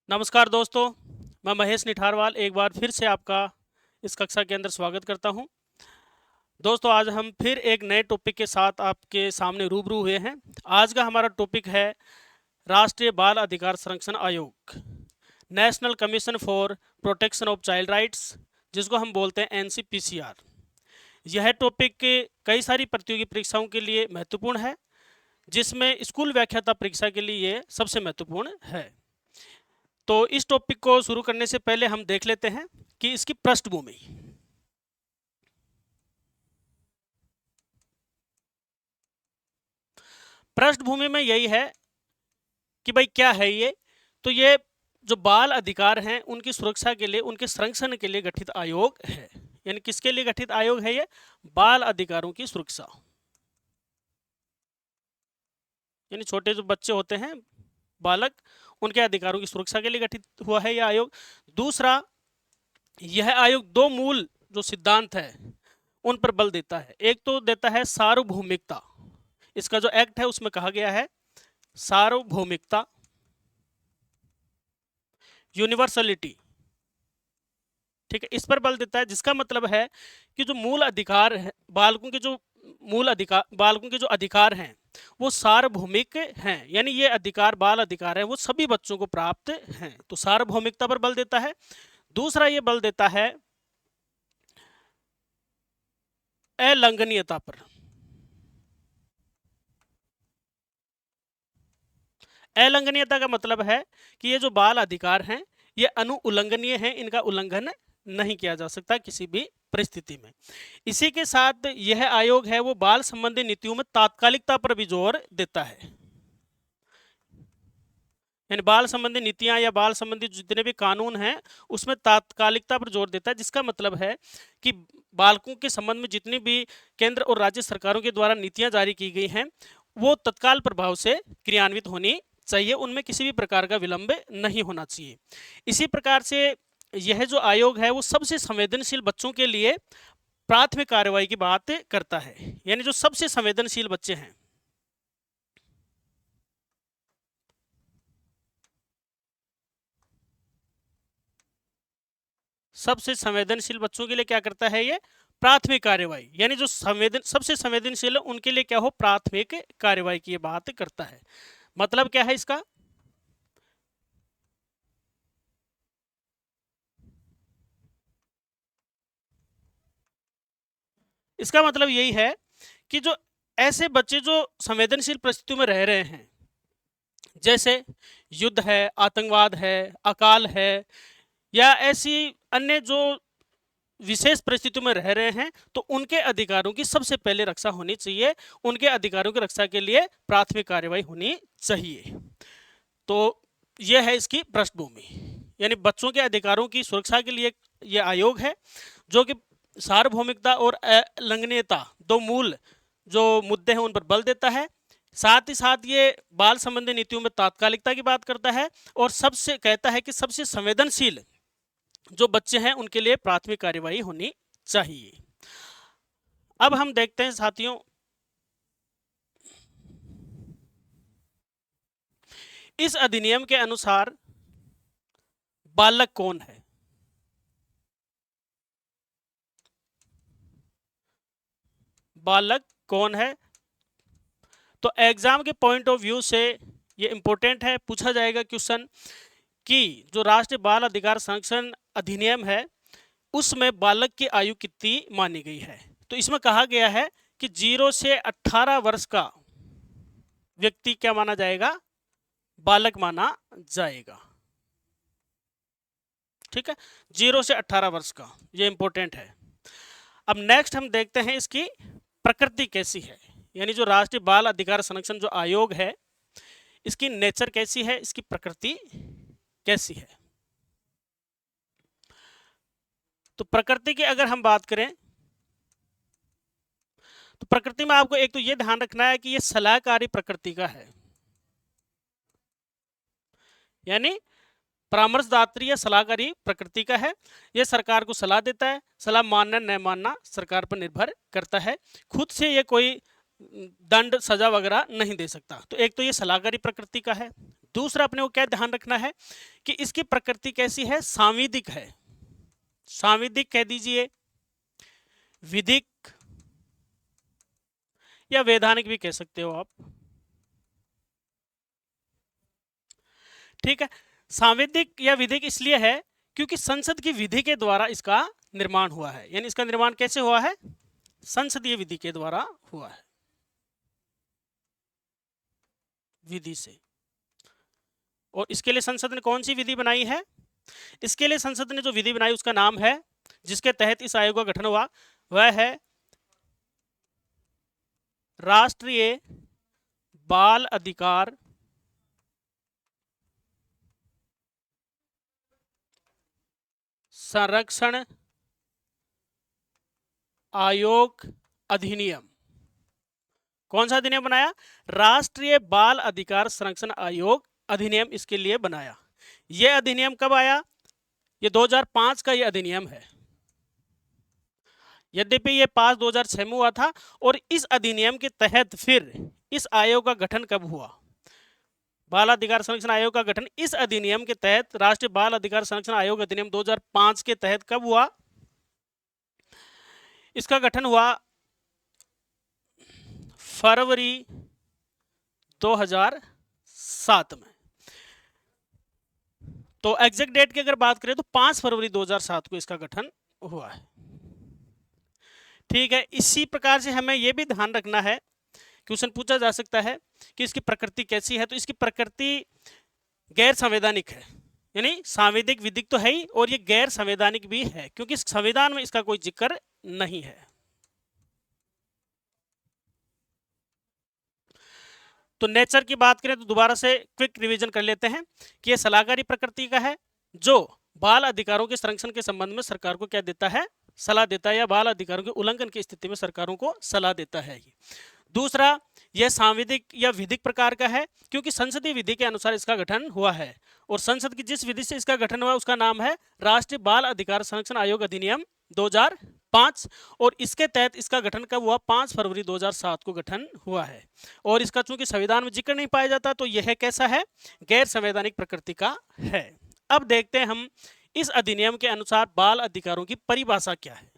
नमस्कार दोस्तों, मैं महेश निठारवाल एक बार फिर से आपका इस कक्षा के अंदर स्वागत करता हूं। दोस्तों, आज हम फिर एक नए टॉपिक के साथ आपके सामने रूबरू हुए हैं। आज का हमारा टॉपिक है राष्ट्रीय बाल अधिकार संरक्षण आयोग, national commission for protection of child rights, जिसको हम बोलते हैं एनसीपीसीआर। यह टॉपिक कई सारी प्रतियोगी परीक्षाओं के लिए महत्वपूर्ण है, जिसमें स्कूल व्याख्याता परीक्षा के लिए ये सबसे महत्वपूर्ण है। तो इस टॉपिक को शुरू करने से पहले हम देख लेते हैं कि इसकी पृष्ठभूमि। पृष्ठभूमि में यही है कि भाई क्या है ये। तो ये जो बाल अधिकार हैं उनकी सुरक्षा के लिए, उनके संरक्षण के लिए गठित आयोग है। यानी किसके लिए गठित आयोग है ये? बाल अधिकारों की सुरक्षा। यानी छोटे जो बच्चे होते हैं, बालक, उनके अधिकारों की सुरक्षा के लिए गठित हुआ है यह आयोग। दूसरा, यह आयोग दो मूल जो सिद्धांत है उन पर बल देता है। एक तो देता है सार्वभौमिकता। इसका जो एक्ट है उसमें कहा गया है सार्वभौमिकता, यूनिवर्सलिटी। ठीक है, इस पर बल देता है, जिसका मतलब है कि जो मूल अधिकार है बालकों के, जो मूल अधिकार बालकों के जो अधिकार हैं वो सार्वभौमिक हैं। यानी ये अधिकार, बाल अधिकार है, वो सभी बच्चों को प्राप्त हैं। तो सार्वभौमिकता पर बल देता है। दूसरा ये बल देता है अलंघनीयता पर। अलंघनीयता का मतलब है कि ये जो बाल अधिकार हैं ये अनुउल्लंघनीय हैं, इनका उल्लंघन नहीं किया जा सकता किसी भी परिस्थिति में। इसी के साथ यह आयोग है वो बाल संबंधी नीतियों में तात्कालिकता पर भी जोर देता है। यानी बाल संबंधी नीतियां या बाल संबंधी जितने भी कानून हैं उसमें तात्कालिकता पर जोर देता है, जिसका मतलब है कि बालकों के संबंध में जितनी भी केंद्र और राज्य सरकारों के द्वारा नीतियां जारी की गई हैं वो तत्काल प्रभाव से क्रियान्वित होनी चाहिए, उनमें किसी भी प्रकार का विलंब नहीं होना चाहिए। इसी प्रकार से यह जो आयोग है वो सबसे संवेदनशील बच्चों के लिए प्राथमिक कार्रवाई की बात करता है। यानी जो सबसे संवेदनशील बच्चे हैं, सबसे संवेदनशील बच्चों के लिए क्या करता है ये? प्राथमिक कार्यवाही। यानी जो सबसे संवेदनशील है उनके लिए क्या हो? प्राथमिक कार्यवाही की बात करता है। मतलब क्या है इसका? इसका मतलब यही है कि जो ऐसे बच्चे जो संवेदनशील परिस्थितियों में रह रहे हैं, जैसे युद्ध है, आतंकवाद है, अकाल है, या ऐसी अन्य जो विशेष परिस्थितियों में रह रहे हैं, तो उनके अधिकारों की सबसे पहले रक्षा होनी चाहिए। उनके अधिकारों की रक्षा के लिए प्राथमिक कार्यवाही होनी चाहिए। तो यह है इसकी पृष्ठभूमि। यानी बच्चों के अधिकारों की सुरक्षा के लिए यह आयोग है जो कि सार्वभौमिकता और अलंघनीयता, दो मूल जो मुद्दे हैं उन पर बल देता है। साथ ही साथ ये बाल संबंधी नीतियों में तात्कालिकता की बात करता है और सबसे कहता है कि सबसे संवेदनशील जो बच्चे हैं उनके लिए प्राथमिक कार्यवाही होनी चाहिए। अब हम देखते हैं साथियों, इस अधिनियम के अनुसार बालक कौन है? बालक कौन है? तो एग्जाम के पॉइंट ऑफ व्यू से ये इंपॉर्टेंट है, पूछा जाएगा क्वेश्चन कि जो राष्ट्रीय बाल अधिकार संरक्षण अधिनियम है उसमें बालक की आयु कितनी मानी गई है। तो इसमें कहा गया है कि 0 से 18 वर्ष का व्यक्ति क्या माना जाएगा? बालक माना जाएगा। ठीक है, 0 से 18 वर्ष का, ये इंपॉर्टेंट है। अब नेक्स्ट हम देखते हैं इसकी प्रकृति कैसी है। यानी जो राष्ट्रीय बाल अधिकार संरक्षण जो आयोग है इसकी नेचर कैसी है, इसकी प्रकृति कैसी है। तो प्रकृति की अगर हम बात करें तो प्रकृति में आपको एक तो ये ध्यान रखना है कि ये सलाहकारी प्रकृति का है। यानी परामर्शदात्री या सलाहकारी प्रकृति का है। ये सरकार को सलाह देता है, सलाह मानना न मानना सरकार पर निर्भर करता है। खुद से ये कोई दंड सजा वगैरह नहीं दे सकता। तो एक तो ये सलाहकारी प्रकृति का है। दूसरा अपने को क्या ध्यान रखना है कि इसकी प्रकृति कैसी है, सांविधिक है। सांविधिक कह दीजिए, विधिक या वैधानिक भी कह सकते हो आप, ठीक है। सांविधिक या विधिक इसलिए है क्योंकि संसद की विधि के द्वारा इसका निर्माण हुआ है। यानी इसका निर्माण कैसे हुआ है, संसदीय विधि के द्वारा हुआ है, विधि से। और इसके लिए संसद ने कौन सी विधि बनाई है, इसके लिए संसद ने जो विधि बनाई उसका नाम है, जिसके तहत इस आयोग का गठन हुआ, वह है राष्ट्रीय बाल अधिकार संरक्षण आयोग अधिनियम। कौन सा अधिनियम बनाया, राष्ट्रीय बाल अधिकार संरक्षण आयोग अधिनियम इसके लिए बनाया। यह अधिनियम कब आया, ये 2005 का ये अधिनियम है। यद्यपि ये पास 2006 में हुआ था। और इस अधिनियम के तहत फिर इस आयोग का गठन कब हुआ, बाल अधिकार संरक्षण आयोग का गठन इस अधिनियम के तहत, राष्ट्रीय बाल अधिकार संरक्षण आयोग अधिनियम 2005 के तहत कब हुआ, इसका गठन हुआ फरवरी 2007 में। तो एग्जैक्ट डेट की अगर बात करें तो 5 फरवरी 2007 को इसका गठन हुआ है, ठीक है। इसी प्रकार से हमें यह भी ध्यान रखना है, क्वेश्चन पूछा जा सकता है कि इसकी प्रकृति कैसी है। तो इसकी प्रकृति गैर संवैधानिक है, यानी सांविधिक विधिक तो है ही, और ये गैर संवैधानिक भी है क्योंकि संविधान में इसका कोई जिक्र नहीं है। तो नेचर की बात करें तो दोबारा से क्विक रिवीजन कर लेते हैं कि यह सलाहकारी प्रकृति का है, जो बाल अधिकारों के संरक्षण के संबंध में सरकार को क्या देता है, सलाह देता है, या बाल अधिकारों के उल्लंघन की स्थिति में सरकारों को सलाह देता है। दूसरा, यह सांविधिक या विधिक प्रकार का है क्योंकि संसदीय विधि के अनुसार इसका गठन हुआ है, और संसद की जिस विधि से इसका गठन हुआ उसका नाम है राष्ट्रीय बाल अधिकार संरक्षण आयोग अधिनियम 2005। और इसके तहत इसका गठन कब हुआ, 5 फरवरी 2007 को गठन हुआ है। और इसका चूंकि संविधान में जिक्र नहीं पाया जाता तो यह कैसा है, गैर संवैधानिक प्रकृति का है। अब देखते हैं हम इस अधिनियम के अनुसार बाल अधिकारों की परिभाषा क्या है।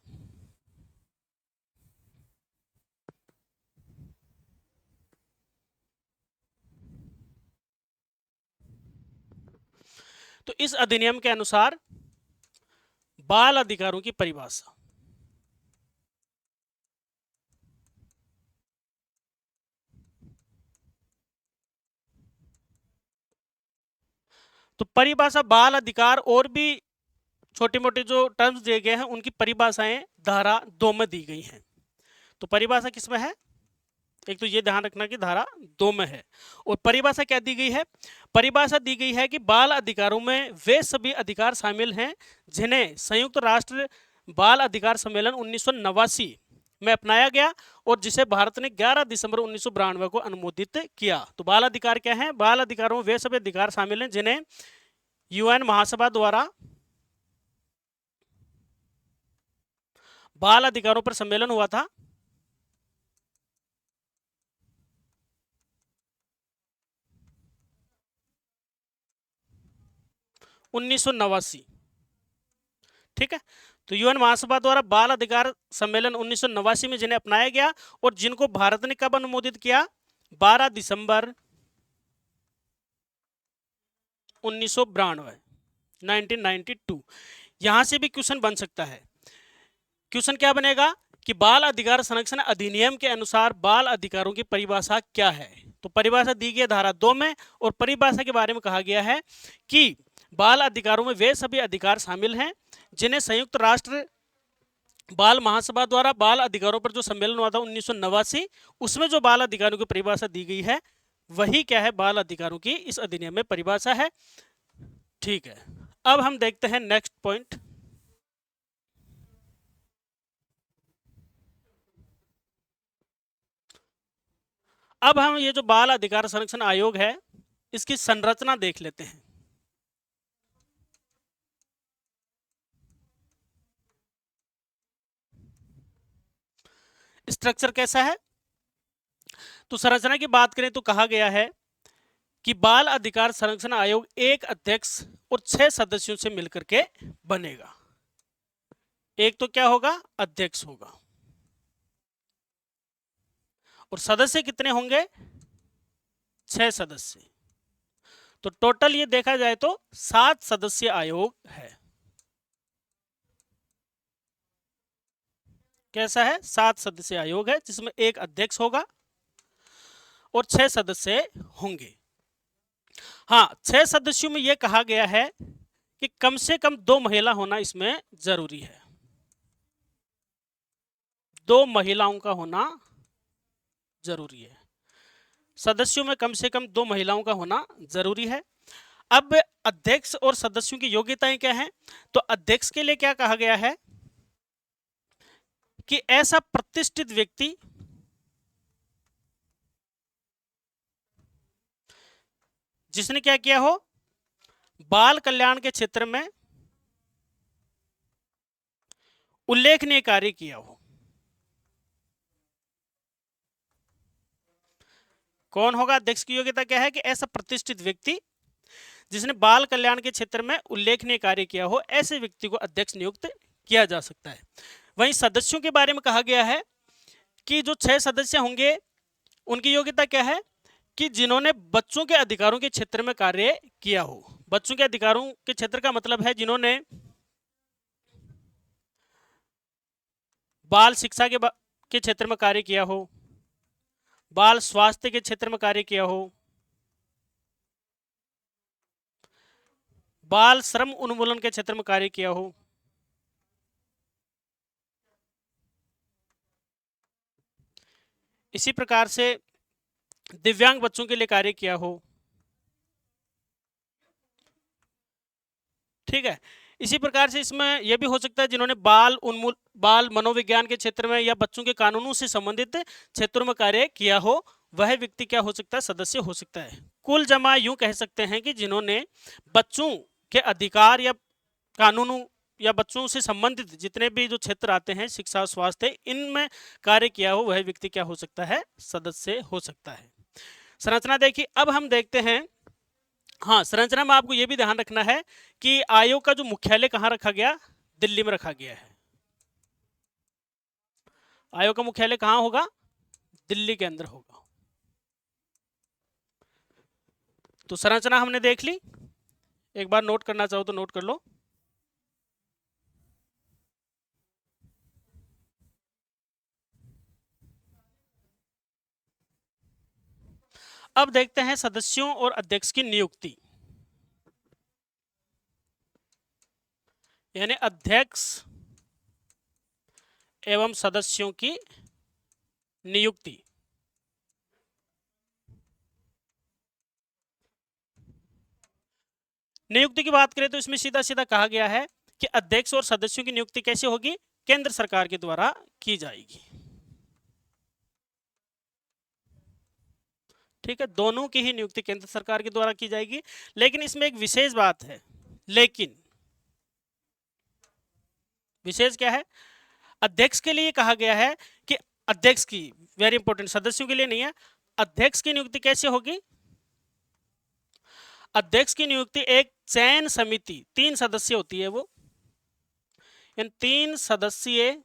तो इस अधिनियम के अनुसार बाल अधिकारों की परिभाषा, तो परिभाषा बाल अधिकार और भी छोटे मोटे जो टर्म्स दिए गए हैं उनकी परिभाषाएं धारा 2 में दी गई हैं। तो परिभाषा किसमें है, एक तो ये ध्यान रखना कि धारा 2 में है। और परिभाषा क्या दी गई है, परिभाषा दी गई है कि बाल अधिकारों में वे सभी अधिकार शामिल हैं जिन्हें संयुक्त राष्ट्र बाल अधिकार सम्मेलन 1989 में अपनाया गया और जिसे भारत ने 11 दिसंबर 1992 को अनुमोदित किया। तो बाल अधिकार क्या है, बाल अधिकारों में वे सभी अधिकार शामिल हैं जिन्हें यूएन महासभा द्वारा बाल अधिकारों पर सम्मेलन हुआ था 1989, ठीक है। तो यूएन महासभा द्वारा बाल अधिकार सम्मेलन 1989 में जिन्हें अपनाया गया और जिनको भारत ने कब अनुमोदित किया, 12 दिसंबर 1992, 1992। यहां से भी क्वेश्चन बन सकता है। क्वेश्चन क्या बनेगा कि बाल अधिकार संरक्षण अधिनियम के अनुसार बाल अधिकारों की परिभाषा क्या है। तो परिभाषा दी गई धारा 2 में, और परिभाषा के बारे में कहा गया है कि बाल अधिकारों में वे सभी अधिकार शामिल हैं जिन्हें संयुक्त राष्ट्र बाल महासभा द्वारा बाल अधिकारों पर जो सम्मेलन हुआ था 1989, उसमें जो बाल अधिकारों की परिभाषा दी गई है वही क्या है, बाल अधिकारों की इस अधिनियम में परिभाषा है, ठीक है। अब हम देखते हैं नेक्स्ट पॉइंट। अब हम ये जो बाल अधिकार संरक्षण आयोग है इसकी संरचना देख लेते हैं। स्ट्रक्चर कैसा है, तो संरचना की बात करें तो कहा गया है कि बाल अधिकार संरक्षण आयोग एक अध्यक्ष और 6 सदस्यों से मिलकर के बनेगा। एक तो क्या होगा, अध्यक्ष होगा, और सदस्य कितने होंगे, 6 सदस्य। तो टोटल ये देखा जाए तो 7 सदस्य आयोग है। कैसा है, 7 सदस्य आयोग है, जिसमें एक अध्यक्ष होगा और 6 सदस्य होंगे। हाँ, 6 सदस्यों में यह कहा गया है कि कम से कम 2 महिला होना इसमें जरूरी है। 2 महिलाओं का होना जरूरी है। सदस्यों में कम से कम 2 महिलाओं का होना जरूरी है। अब अध्यक्ष और सदस्यों की योग्यताएं क्या हैं? तो अध्यक्ष के लिए क्या कहा गया है कि ऐसा प्रतिष्ठित व्यक्ति जिसने क्या किया हो, बाल कल्याण के क्षेत्र में उल्लेखनीय कार्य किया हो। कौन होगा? अध्यक्ष की योग्यता क्या है कि ऐसा प्रतिष्ठित व्यक्ति जिसने बाल कल्याण के क्षेत्र में उल्लेखनीय कार्य किया हो, ऐसे व्यक्ति को अध्यक्ष नियुक्त किया जा सकता है। वहीं सदस्यों के बारे में कहा गया है कि जो 6 सदस्य होंगे उनकी योग्यता क्या है कि जिन्होंने बच्चों के अधिकारों के क्षेत्र में कार्य किया हो। बच्चों के अधिकारों के क्षेत्र का मतलब है जिन्होंने बाल शिक्षा के क्षेत्र में कार्य किया हो, बाल स्वास्थ्य के क्षेत्र में कार्य किया हो, बाल श्रम उन्मूलन के क्षेत्र में कार्य किया हो, इसी प्रकार से दिव्यांग बच्चों के लिए कार्य किया हो। ठीक है, इसी प्रकार से इसमें यह भी हो सकता है जिन्होंने बाल मनोविज्ञान के क्षेत्र में या बच्चों के कानूनों से संबंधित क्षेत्रों में कार्य किया हो, वह व्यक्ति क्या हो सकता है, सदस्य हो सकता है। कुल जमा यूं कह सकते हैं कि जिन्होंने बच्चों के अधिकार या कानूनों या बच्चों से संबंधित जितने भी जो क्षेत्र आते हैं, शिक्षा, स्वास्थ्य, इनमें कार्य किया हो, वह व्यक्ति क्या हो सकता है, सदस्य हो सकता है। संरचना देखिए। अब हम देखते हैं, हाँ, संरचना में आपको यह भी ध्यान रखना है कि आयोग का जो मुख्यालय कहां रखा गया, दिल्ली में रखा गया है। आयोग का मुख्यालय कहां होगा, दिल्ली के अंदर होगा। तो संरचना हमने देख ली, एक बार नोट करना चाहो तो नोट कर लो। अब देखते हैं सदस्यों और अध्यक्ष की नियुक्ति, यानी अध्यक्ष एवं सदस्यों की नियुक्ति। नियुक्ति की बात करें तो इसमें सीधा सीधा कहा गया है कि अध्यक्ष और सदस्यों की नियुक्ति कैसे होगी, केंद्र सरकार के द्वारा की जाएगी। ठीक है, दोनों की ही नियुक्ति केंद्र सरकार के द्वारा की जाएगी। लेकिन इसमें एक विशेष बात है, लेकिन विशेष क्या है, अध्यक्ष के लिए कहा गया है कि अध्यक्ष की, वेरी इंपॉर्टेंट, सदस्यों के लिए नहीं है, अध्यक्ष की नियुक्ति कैसे होगी, अध्यक्ष की नियुक्ति एक चयन समिति, 3 सदस्य होती है वो, इन 3 सदस्यीय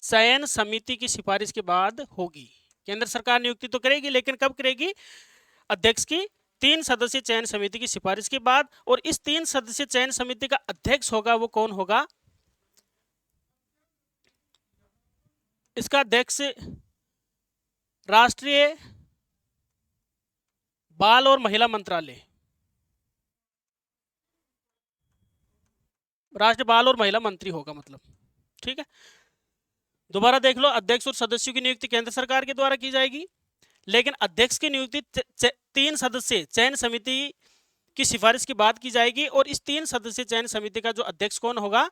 चयन समिति की सिफारिश के बाद होगी। केंद्र सरकार नियुक्ति तो करेगी, लेकिन कब करेगी, अध्यक्ष की 3 सदस्यीय चयन समिति की सिफारिश के बाद। और इस 3 सदस्यीय चयन समिति का अध्यक्ष होगा, वो कौन होगा, इसका अध्यक्ष राष्ट्रीय बाल और महिला मंत्रालय, राष्ट्रीय बाल और महिला मंत्री होगा मतलब। ठीक है, दोबारा देख लो, अध्यक्ष और सदस्यों की नियुक्ति केंद्र सरकार के द्वारा की जाएगी, लेकिन अध्यक्ष की नियुक्ति 3 सदस्यीय चयन समिति की सिफारिश के बाद की जाएगी। और इस 3 सदस्यीय चयन समिति का जो अध्यक्ष कौन होगा,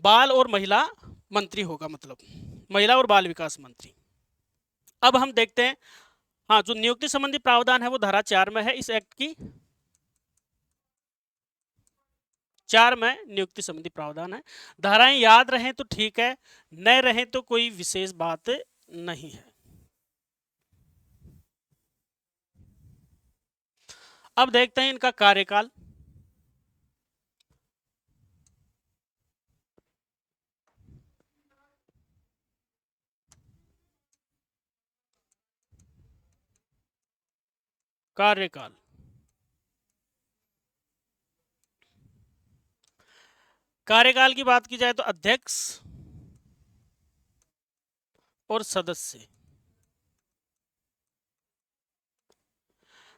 बाल और महिला मंत्री होगा, मतलब महिला और बाल विकास मंत्री। अब हम देखते हैं, हाँ, जो नियुक्ति संबंधी प्रावधान है वो धारा 4 में है इस एक्ट की, 4 में नियुक्ति संबंधी प्रावधान है। धाराएं याद रहें तो ठीक है, न रहें तो कोई विशेष बात नहीं है। अब देखते हैं इनका कार्यकाल। कार्यकाल कार्यकाल की बात की जाए तो अध्यक्ष और सदस्य।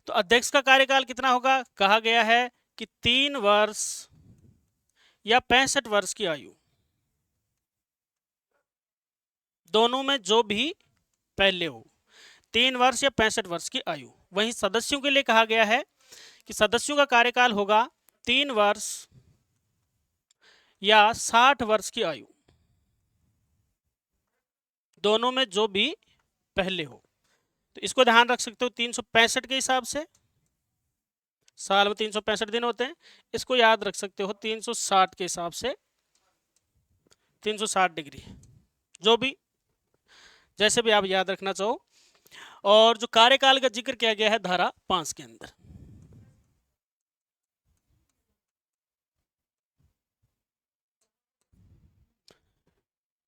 तो अध्यक्ष का कार्यकाल कितना होगा? कहा गया है कि 3 वर्ष या 65 वर्ष की आयु, दोनों में जो भी पहले हो, 3 वर्ष या 65 वर्ष की आयु। वहीं सदस्यों के लिए कहा गया है कि सदस्यों का कार्यकाल होगा 3 वर्ष या 60 वर्ष की आयु, दोनों में जो भी पहले हो। तो इसको ध्यान रख सकते हो 365 के हिसाब से, साल में 365 दिन होते हैं, इसको याद रख सकते हो 360 के हिसाब से, 360 डिग्री, जो भी जैसे भी आप याद रखना चाहो। और जो कार्यकाल का जिक्र किया गया है धारा 5 के अंदर।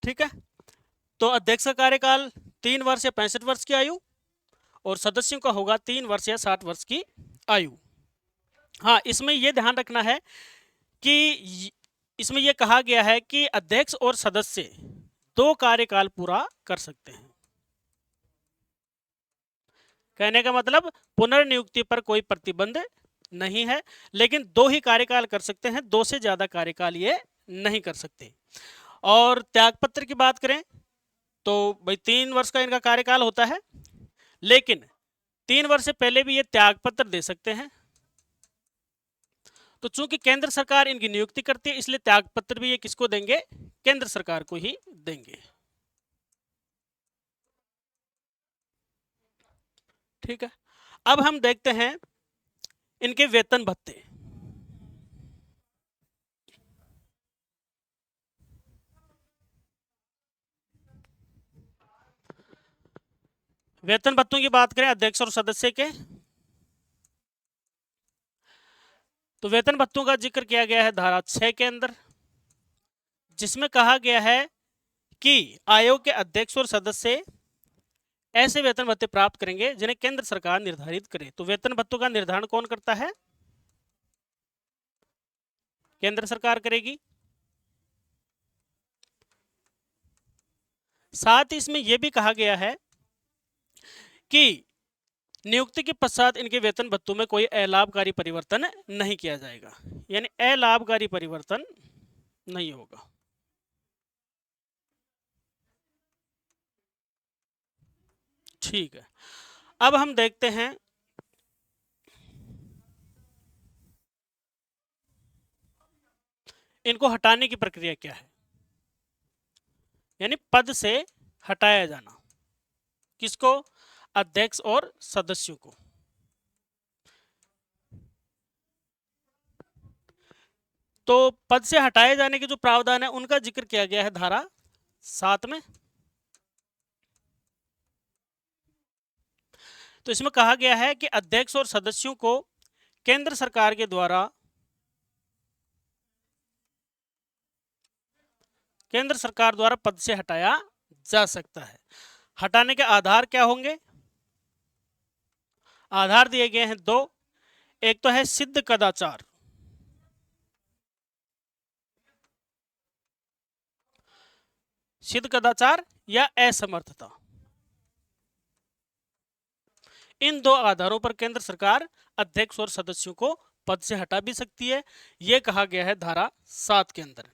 ठीक है, तो अध्यक्ष का कार्यकाल 3 वर्ष या 65 वर्ष की आयु, और सदस्यों का होगा 3 वर्ष या 60 वर्ष की आयु। हाँ, इसमें यह ध्यान रखना है कि इसमें यह कहा गया है कि अध्यक्ष और सदस्य 2 कार्यकाल पूरा कर सकते हैं। कहने का मतलब पुनर्नियुक्ति पर कोई प्रतिबंध नहीं है, लेकिन 2 ही कार्यकाल कर सकते हैं, 2 से ज्यादा कार्यकाल ये नहीं कर सकते। और त्यागपत्र की बात करें तो भाई 3 वर्ष का इनका कार्यकाल होता है, लेकिन 3 वर्ष से पहले भी ये त्यागपत्र दे सकते हैं। तो चूंकि केंद्र सरकार इनकी नियुक्ति करती है, इसलिए त्यागपत्र भी ये किसको देंगे? केंद्र सरकार को ही देंगे। ठीक है, अब हम देखते हैं इनके वेतन भत्ते। वेतन भत्तों की बात करें अध्यक्ष और सदस्य के, तो वेतन भत्तों का जिक्र किया गया है धारा 6 के अंदर, जिसमें कहा गया है कि आयोग के अध्यक्ष और सदस्य ऐसे वेतन भत्ते प्राप्त करेंगे जिन्हें केंद्र सरकार निर्धारित करे। तो वेतन भत्तों का निर्धारण कौन करता है? केंद्र सरकार करेगी। साथ ही इसमें यह भी कहा गया है कि नियुक्ति के पश्चात इनके वेतन भत्तों में कोई अलाभकारी परिवर्तन नहीं किया जाएगा, यानी अलाभकारी परिवर्तन नहीं होगा। ठीक है, अब हम देखते हैं इनको हटाने की प्रक्रिया क्या है, यानी पद से हटाया जाना। किसको? अध्यक्ष और सदस्यों को। तो पद से हटाए जाने के जो प्रावधान है उनका जिक्र किया गया है धारा 7 में। तो इसमें कहा गया है कि अध्यक्ष और सदस्यों को केंद्र सरकार के द्वारा पद से हटाया जा सकता है। हटाने के आधार क्या होंगे? आधार दिए गए हैं 2, एक तो है सिद्ध कदाचार, सिद्ध कदाचार या असमर्थता। इन 2 आधारों पर केंद्र सरकार अध्यक्ष और सदस्यों को पद से हटा भी सकती है, यह कहा गया है धारा 7 के अंदर।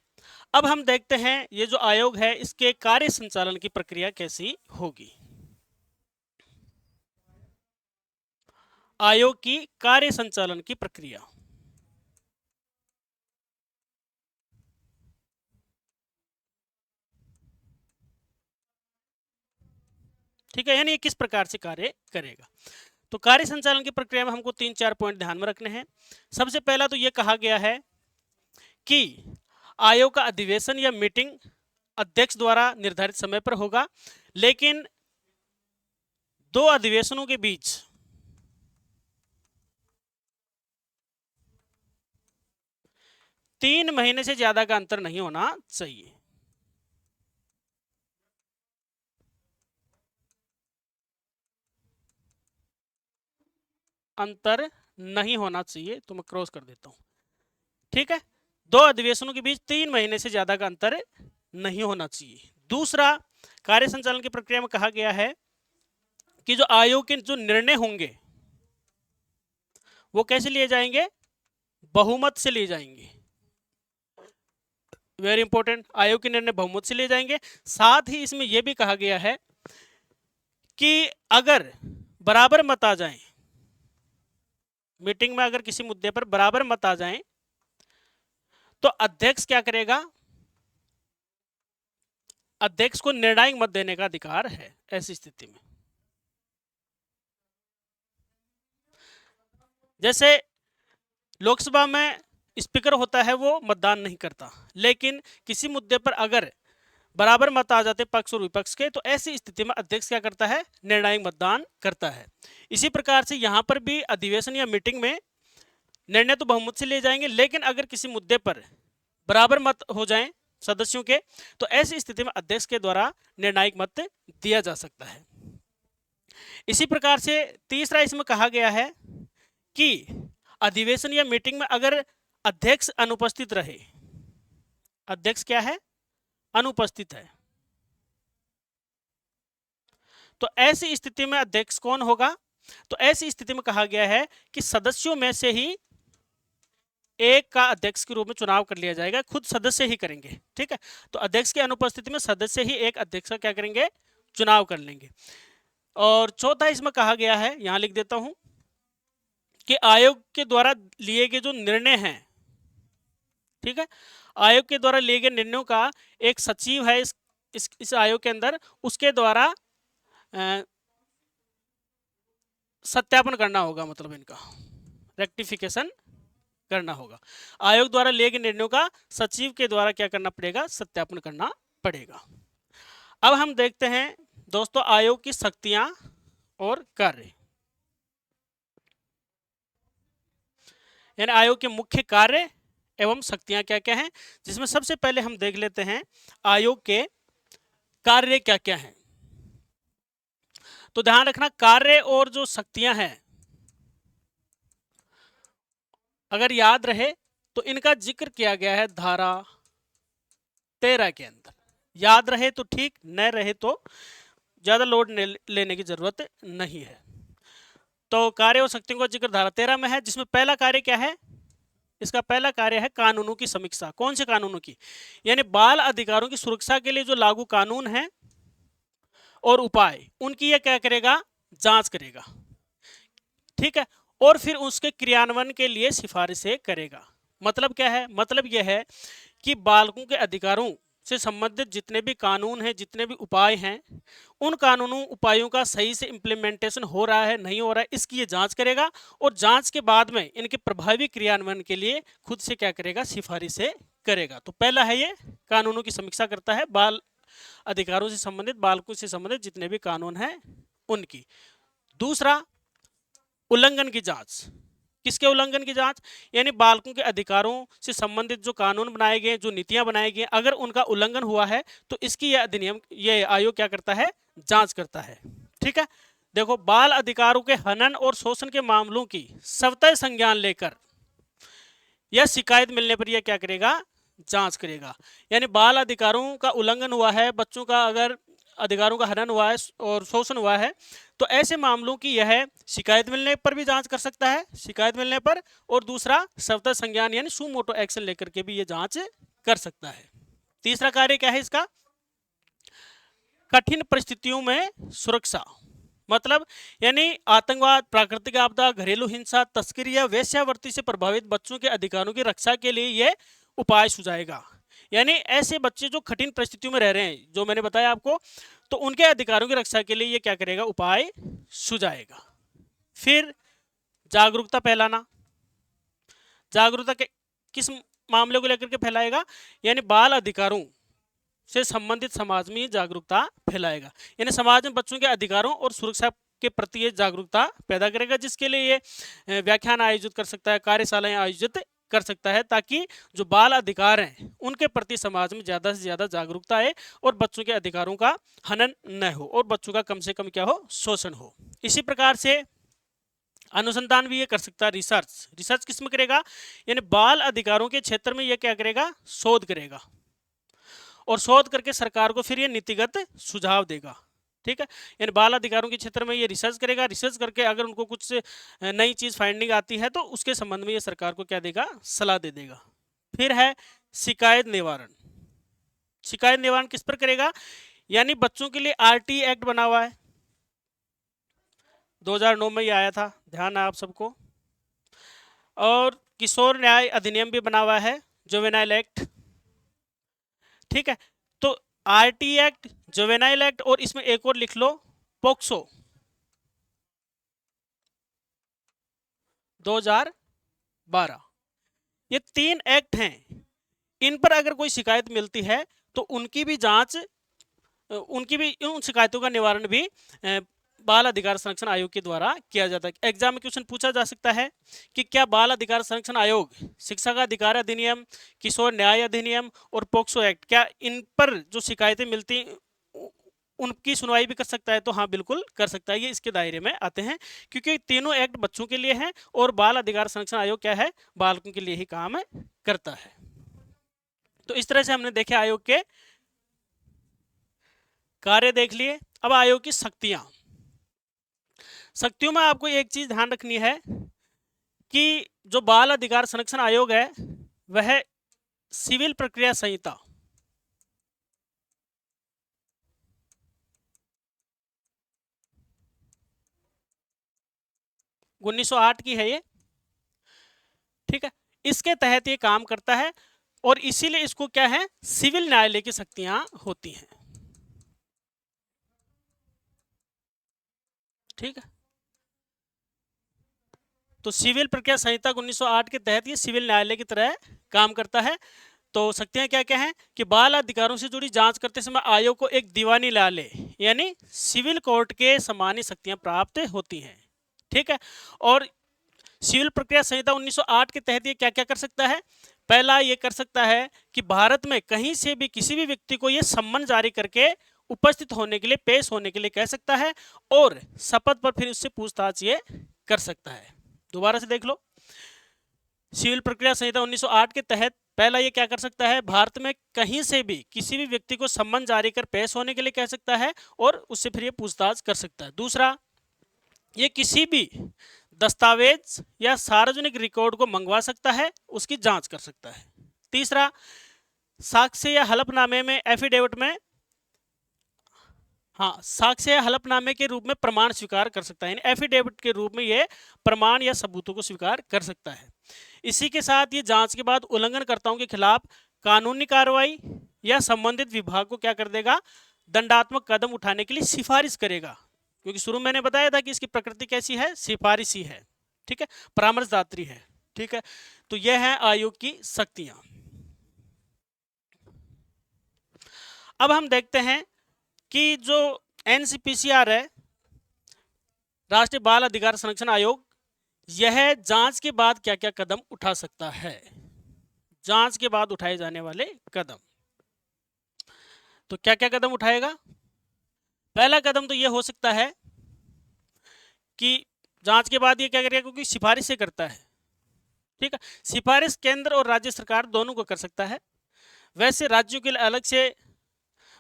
अब हम देखते हैं ये जो आयोग है इसके कार्य संचालन की प्रक्रिया कैसी होगी। आयोग की कार्य संचालन की प्रक्रिया। ठीक है, यानी ये किस प्रकार से कार्य करेगा। तो कार्य संचालन की प्रक्रिया में हमको 3-4 पॉइंट ध्यान में रखने हैं। सबसे पहला तो ये कहा गया है कि आयोग का अधिवेशन या मीटिंग अध्यक्ष द्वारा निर्धारित समय पर होगा, लेकिन दो अधिवेशनों के बीच तीन महीने से ज्यादा का अंतर नहीं होना चाहिए। अंतर नहीं होना चाहिए, तो मैं क्रॉस कर देता हूं। ठीक है, दो अधिवेशनों के बीच 3 महीने से ज्यादा का अंतर नहीं होना चाहिए। दूसरा, कार्य संचालन की प्रक्रिया में कहा गया है कि जो आयोग के जो निर्णय होंगे वो कैसे लिए जाएंगे, बहुमत से लिए जाएंगे। वेरी इंपॉर्टेंट, आयोग के निर्णय बहुमत से लिए जाएंगे। साथ ही इसमें यह भी कहा गया है कि अगर बराबर मत आ जाएं, मीटिंग में अगर किसी मुद्दे पर बराबर मत आ जाएं, तो अध्यक्ष क्या करेगा, अध्यक्ष को निर्णायक मत देने का अधिकार है ऐसी स्थिति में। जैसे लोकसभा में स्पीकर होता है वो मतदान नहीं करता, लेकिन किसी मुद्दे पर अगर बराबर मत आ जाते पक्ष और विपक्ष के, तो ऐसी स्थिति में अध्यक्ष क्या करता है, निर्णायक मतदान करता है। इसी प्रकार से यहां पर भी अधिवेशन या मीटिंग में निर्णय तो बहुमत से लिए जाएंगे, लेकिन अगर किसी मुद्दे पर बराबर मत हो जाएं सदस्यों के, तो ऐसी स्थिति में अध्यक्ष के द्वारा निर्णायक मत दिया जा सकता है। इसी प्रकार से तीसरा इसमें कहा गया है कि अधिवेशन या मीटिंग में अगर अध्यक्ष अनुपस्थित रहे, अध्यक्ष क्या है, अनुपस्थित है, तो ऐसी स्थिति में अध्यक्ष कौन होगा, तो ऐसी स्थिति में कहा गया है कि सदस्यों में से ही एक का अध्यक्ष के रूप में चुनाव कर लिया जाएगा, खुद सदस्य ही करेंगे। ठीक है, तो अध्यक्ष की अनुपस्थिति में सदस्य ही एक अध्यक्ष का क्या करेंगे, चुनाव कर लेंगे। और चौथा इसमें कहा गया है, यहां लिख देता हूं, कि आयोग के द्वारा लिए गए जो निर्णय हैं, ठीक है, आयोग के द्वारा लिए गए निर्णयों का एक सचिव है इस आयोग के अंदर, उसके द्वारा सत्यापन करना होगा, मतलब इनका रेक्टिफिकेशन करना होगा। आयोग द्वारा लिए गए निर्णयों का सचिव के द्वारा क्या करना पड़ेगा, सत्यापन करना पड़ेगा। अब हम देखते हैं दोस्तों आयोग की शक्तियां और कार्य, यानी आयोग के मुख्य कार्य एवं शक्तियां क्या क्या हैं, जिसमें सबसे पहले हम देख लेते हैं आयोग के कार्य क्या क्या हैं। तो ध्यान रखना, कार्य और जो शक्तियां हैं अगर याद रहे तो इनका जिक्र किया गया है धारा 13 के अंदर। याद रहे तो ठीक, न रहे तो ज्यादा लोड लेने की जरूरत नहीं है। तो कार्य और शक्तियों का जिक्र धारा 13 में है, जिसमें पहला कार्य क्या है, इसका पहला कार्य है कानूनों की समीक्षा। कौन से कानूनों की, यानी बाल अधिकारों की सुरक्षा के लिए जो लागू कानून है और उपाय, उनकी यह क्या करेगा, जांच करेगा। ठीक है, और फिर उसके क्रियान्वयन के लिए सिफारिशें करेगा। मतलब क्या है, मतलब यह है कि बालकों के अधिकारों से संबंधित जितने भी कानून हैं, जितने भी उपाय हैं, उन कानूनों उपायों का सही से इम्प्लीमेंटेशन हो रहा है नहीं हो रहा है, इसकी ये जांच करेगा, और जांच के बाद में इनके प्रभावी क्रियान्वयन के लिए खुद से क्या करेगा, सिफारिशें करेगा। तो पहला है ये कानूनों की समीक्षा करता है, बाल अधिकारों से संबंधित, बालकों से संबंधित जितने भी कानून हैं उनकी। दूसरा, उल्लंघन की जांच। किसके उल्लंघन की जांच, यानी बालकों के अधिकारों से संबंधित जो कानून बनाए गए, जो नीतियां बनाई गई, अगर उनका उल्लंघन हुआ है तो इसकी यह अधिनियम, यह आयोग क्या करता है, जांच करता है। ठीक है, देखो, बाल अधिकारों के हनन और शोषण के मामलों की स्वतः संज्ञान लेकर यह शिकायत मिलने पर यह क्या करेगा, जांच करेगा। यानी बाल अधिकारों का उल्लंघन हुआ है, बच्चों का अगर अधिकारों का हनन हुआ है और शोषण हुआ है, तो ऐसे मामलों की यह शिकायत मिलने पर भी जांच कर सकता है, शिकायत मिलने पर, और दूसरा स्वतः संज्ञान यानी सुमोटो एक्शन लेकर के भी यह जांच कर सकता है। तीसरा कार्य क्या है इसका, कठिन परिस्थितियों में सुरक्षा। मतलब यानी आतंकवाद, प्राकृतिक आपदा, घरेलू हिंसा, तस्करी या वेश्यावृत्ति से प्रभावित बच्चों के अधिकारों की रक्षा के लिए यह उपाय सुझाएगा। यानी ऐसे बच्चे जो कठिन परिस्थितियों में रह रहे हैं, जो मैंने बताया आपको, तो उनके अधिकारों की रक्षा के लिए ये क्या करेगा, उपाय सुझाएगा। फिर जागरूकता फैलाना। जागरूकता के किस मामले को लेकर के फैलाएगा, यानी बाल अधिकारों से संबंधित समाज में जागरूकता फैलाएगा, यानी समाज में बच्चों के अधिकारों और सुरक्षा के प्रति ये जागरूकता पैदा करेगा, जिसके लिए ये व्याख्यान आयोजित कर सकता है, कार्यशालाएं आयोजित कर सकता है, ताकि जो बाल अधिकार हैं उनके प्रति समाज में ज़्यादा से ज़्यादा जागरूकता आए और बच्चों के अधिकारों का हनन न हो और बच्चों का कम से कम क्या हो, शोषण हो। इसी प्रकार से अनुसंधान भी ये कर सकता है, रिसर्च किस में करेगा, यानी बाल अधिकारों के क्षेत्र में ये क्या करेगा, शोध करेगा और शोध करके सरकार को फिर ये नीतिगत सुझाव देगा। ठीक है, यानी बाल अधिकारों के क्षेत्र में ये रिसर्च करेगा, रिसर्च करके अगर उनको कुछ नई चीज फाइंडिंग आती है तो उसके संबंध में ये सरकार को क्या देगा, सलाह दे देगा। फिर है शिकायत निवारण। शिकायत निवारण किस पर करेगा, यानी बच्चों के लिए आरटी एक्ट बना हुआ है, 2009 में ये आया था, ध्यान है आप सबको, और किशोर न्याय अधिनियम भी बना हुआ है, जुवेनाइल एक्ट। ठीक है, तो आरटी एक्ट, जुवेनाइल एक्ट और इसमें एक और लिख लो, पोक्सो 2012। ये 3 एक्ट हैं, इन पर अगर कोई शिकायत मिलती है तो उनकी भी जांच, उनकी भी उन शिकायतों का निवारण भी बाल अधिकार संरक्षण आयोग के द्वारा किया जाता है। एग्जाम में क्वेश्चन पूछा जा सकता है कि क्या बाल अधिकार संरक्षण आयोग शिक्षा का अधिकार अधिनियम, किशोर न्याय अधिनियम और पोक्सो एक्ट, क्या इन पर जो शिकायतें मिलती उनकी सुनवाई भी कर सकता है, तो हाँ बिल्कुल कर सकता है, ये इसके दायरे में आते हैं, क्योंकि तीनों एक्ट बच्चों के लिए हैं और बाल अधिकार संरक्षण आयोग क्या है, बालकों के लिए ही काम करता है। तो इस तरह से हमने देखे आयोग के कार्य देख लिए। अब आयोग की शक्तियां, शक्तियों में आपको एक चीज ध्यान रखनी है कि जो बाल अधिकार संरक्षण आयोग है वह सिविल प्रक्रिया संहिता 1908 की है ये। ठीक है, इसके तहत ये काम करता है और इसीलिए इसको क्या है, सिविल न्यायालय की शक्तियां होती हैं। ठीक है, तो सिविल प्रक्रिया संहिता 1908 के तहत ये सिविल न्यायालय की तरह काम करता है। तो शक्तियां क्या क्या हैं कि बाल अधिकारों से जुड़ी जांच करते समय आयोग को एक दीवानी न्यायालय यानी सिविल कोर्ट के समान ही शक्तियां प्राप्त होती हैं। ठीक है, और सिविल प्रक्रिया संहिता 1908 के तहत ये क्या क्या कर सकता है, पहला ये कर सकता है कि भारत में कहीं से भी किसी भी व्यक्ति को ये सम्मन जारी करके उपस्थित होने के लिए, पेश होने के लिए कह सकता है और शपथ पर फिर उससे पूछताछ ये कर सकता है। दोबारा से देख लो, सिविल प्रक्रिया संहिता 1908 के तहत पहला ये क्या कर सकता है, भारत में कहीं से भी किसी भी व्यक्ति को सम्मन जारी कर पेश होने के लिए कह सकता है और उससे फिर ये पूछताछ कर सकता है। दूसरा, ये किसी भी दस्तावेज या सार्वजनिक रिकॉर्ड को मंगवा सकता है, उसकी जांच कर सकता है। तीसरा, साक्ष्य या हलफनामे में, एफिडेविट में, हाँ साक्ष्य या हलफनामे के रूप में प्रमाण स्वीकार कर सकता है, यानी एफिडेविट के रूप में ये प्रमाण या सबूतों को स्वीकार कर सकता है। इसी के साथ ये जांच के बाद उल्लंघनकर्ताओं के खिलाफ कानूनी कार्रवाई या संबंधित विभाग को क्या कर देगा, दंडात्मक कदम उठाने के लिए सिफारिश करेगा, क्योंकि शुरू में मैंने बताया था कि इसकी प्रकृति कैसी है, सिफारिशी है। ठीक है, परामर्शदात्री है। ठीक है, तो यह है आयोग की शक्तियां। अब हम देखते हैं कि जो एनसीपीसीआर है, राष्ट्रीय बाल अधिकार संरक्षण आयोग, यह जांच के बाद क्या क्या कदम उठा सकता है, जांच के बाद उठाए जाने वाले कदम। तो क्या क्या कदम उठाएगा, पहला कदम तो यह हो सकता है कि जांच के बाद ये क्या करेगा, क्योंकि सिफारिश से करता है। ठीक है, सिफारिश केंद्र और राज्य सरकार दोनों को कर सकता है। वैसे राज्यों के लिए अलग से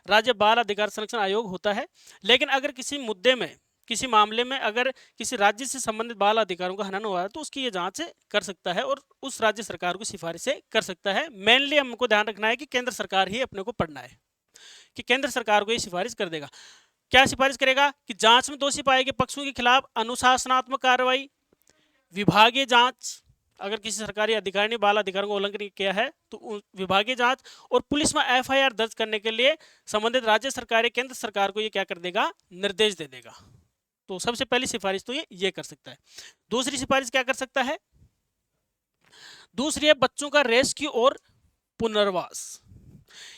राज्य बाल अधिकार संरक्षण आयोग होता है, लेकिन अगर किसी मुद्दे में, किसी मामले में अगर किसी राज्य से संबंधित बाल अधिकारों का हनन हुआ है तो उसकी ये जांच कर सकता है और उस राज्य सरकार को सिफारिश से कर सकता है। मेनली हमको ध्यान रखना है कि केंद्र सरकार ही अपने को पढ़ना है कि केंद्र सरकार को ये सिफारिश कर देगा। क्या सिफारिश करेगा कि जांच में दोषी पाए गए पक्षों के खिलाफ अनुशासनात्मक कार्रवाई, विभागीय जांच, अगर किसी सरकारी अधिकारी ने बाल अधिकारों का उल्लंघन किया है तो विभागीय जांच, और पुलिस में एफआईआर दर्ज करने के लिए संबंधित राज्य सरकार केंद्र सरकार को ये क्या कर देगा, निर्देश दे देगा। तो सबसे पहली सिफारिश तो ये कर सकता है। दूसरी सिफारिश क्या कर सकता है, दूसरी है बच्चों का रेस्क्यू और पुनर्वास,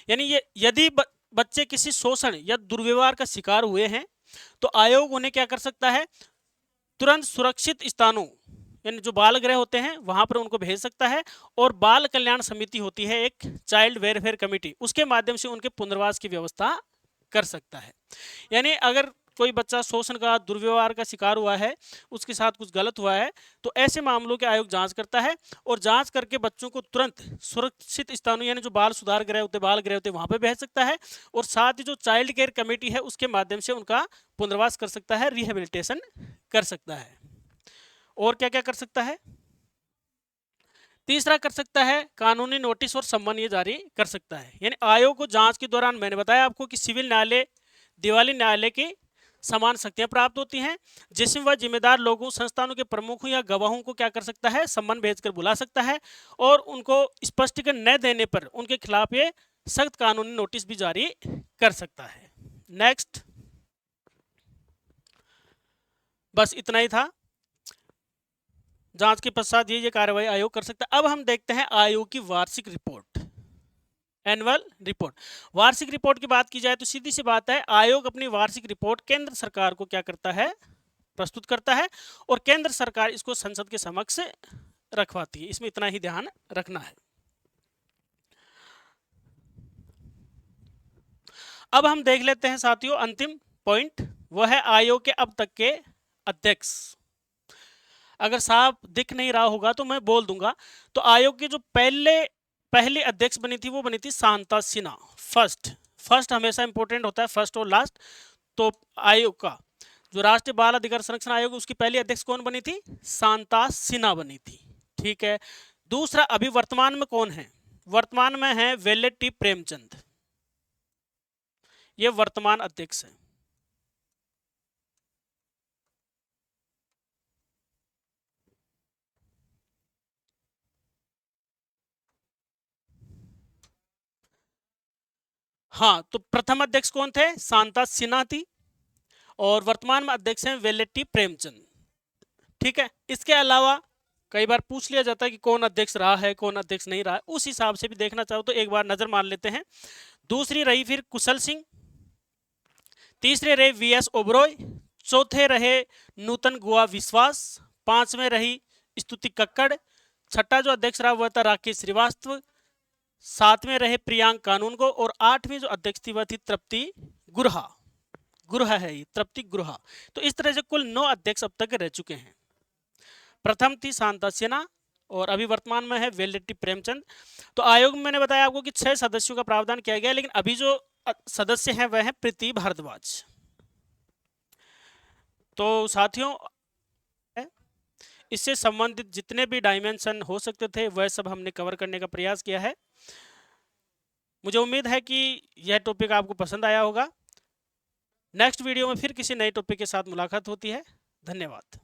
यानी ये यदि बच्चे किसी शोषण या दुर्व्यवहार का शिकार हुए हैं तो आयोग उन्हें क्या कर सकता है, तुरंत सुरक्षित स्थानों यानी जो बाल गृह होते हैं वहां पर उनको भेज सकता है, और बाल कल्याण समिति होती है एक चाइल्ड वेलफेयर कमेटी, उसके माध्यम से उनके पुनर्वास की व्यवस्था कर सकता है। यानी अगर कोई बच्चा शोषण का दुर्व्यवहार का शिकार हुआ है, उसके साथ कुछ गलत हुआ है, तो ऐसे मामलों के आयोग जांच करता है और जांच करके बच्चों को तुरंत सुरक्षित स्थानों यानी जो बाल सुधार गृह होते, बाल गृह होते, वहां पर भेज सकता है, और साथ ही जो चाइल्ड केयर कमेटी है उसके माध्यम से उनका पुनर्वास कर सकता है, रिहेबिलिटेशन कर सकता है। और क्या क्या कर सकता है? तीसरा कर सकता है कानूनी नोटिस और सम्मन ये जारी कर सकता है। यानी आयोग को जांच के दौरान मैंने बताया आपको कि सिविल न्यायालय, दिवाली न्यायालय की समान शक्तियां प्राप्त होती हैं, जिसमें वह जिम्मेदार लोगों, संस्थानों के प्रमुखों या गवाहों को क्या कर सकता है, सम्मन भेजकर बुला सकता है, और उनको स्पष्टीकरण न देने पर उनके खिलाफ ये सख्त कानूनी नोटिस भी जारी कर सकता है। नेक्स्ट, बस इतना ही था। जांच के पश्चात ये कार्रवाई आयोग कर सकता है। अब हम देखते हैं आयोग की वार्षिक रिपोर्ट, एनुअल रिपोर्ट। वार्षिक रिपोर्ट की बात की जाए तो सीधी सी बात है, आयोग अपनी वार्षिक रिपोर्ट केंद्र सरकार को क्या करता है, प्रस्तुत करता है, और केंद्र सरकार इसको संसद के समक्ष रखवाती है। इसमें इतना ही ध्यान रखना है। अब हम देख लेते हैं साथियों अंतिम पॉइंट, वह है आयोग के अब तक के अध्यक्ष। अगर साफ दिख नहीं रहा होगा तो मैं बोल दूंगा। तो आयोग की जो पहली अध्यक्ष बनी थी वो बनी थी शांता सिन्हा। फर्स्ट हमेशा इंपॉर्टेंट होता है, फर्स्ट और लास्ट। तो आयोग का जो राष्ट्रीय बाल अधिकार संरक्षण आयोग, उसकी पहली अध्यक्ष कौन बनी थी? शांता सिन्हा बनी थी। ठीक है। दूसरा, अभी वर्तमान में कौन है? वर्तमान में है वेल्लेट्टी प्रेमचंद, ये वर्तमान अध्यक्ष है। हाँ, तो प्रथम अध्यक्ष कौन थे? शांता सिन्हा थी, और वर्तमान में अध्यक्ष हैं वेल्लेट्टी प्रेमचंद। ठीक है। इसके अलावा कई बार पूछ लिया जाता है कि कौन अध्यक्ष रहा है, कौन अध्यक्ष नहीं रहा है, उस हिसाब से भी देखना चाहो तो एक बार नजर मार लेते हैं। दूसरी रही फिर कुशल सिंह, तीसरे रहे वीएस ओबरॉय, चौथे रहे नूतन गुआ विश्वास, पांचवें रही स्तुति कक्कड़, छठा जो अध्यक्ष रहा वह था राकेश श्रीवास्तव, सातवें रहे प्रियांक कानूनगो, और आठवीं जो अध्यक्ष थी वह थी तृप्ति गुरहा है ये तृप्ति गुरहा। तो इस तरह से कुल 9 अध्यक्ष अब तक रह चुके हैं। प्रथम थी शांता सिन्हा, और अभी वर्तमान में है वेल्लेट्टी प्रेमचंद। तो आयोग में मैंने बताया आपको कि 6 सदस्यों का प्रावधान किया गया, लेकिन अभी जो सदस्य हैं वह है प्रीति भारद्वाज। तो साथियों, इससे संबंधित जितने भी डायमेंशन हो सकते थे वह सब हमने कवर करने का प्रयास किया है। मुझे उम्मीद है कि यह टॉपिक आपको पसंद आया होगा। नेक्स्ट वीडियो में फिर किसी नए टॉपिक के साथ मुलाकात होती है। धन्यवाद।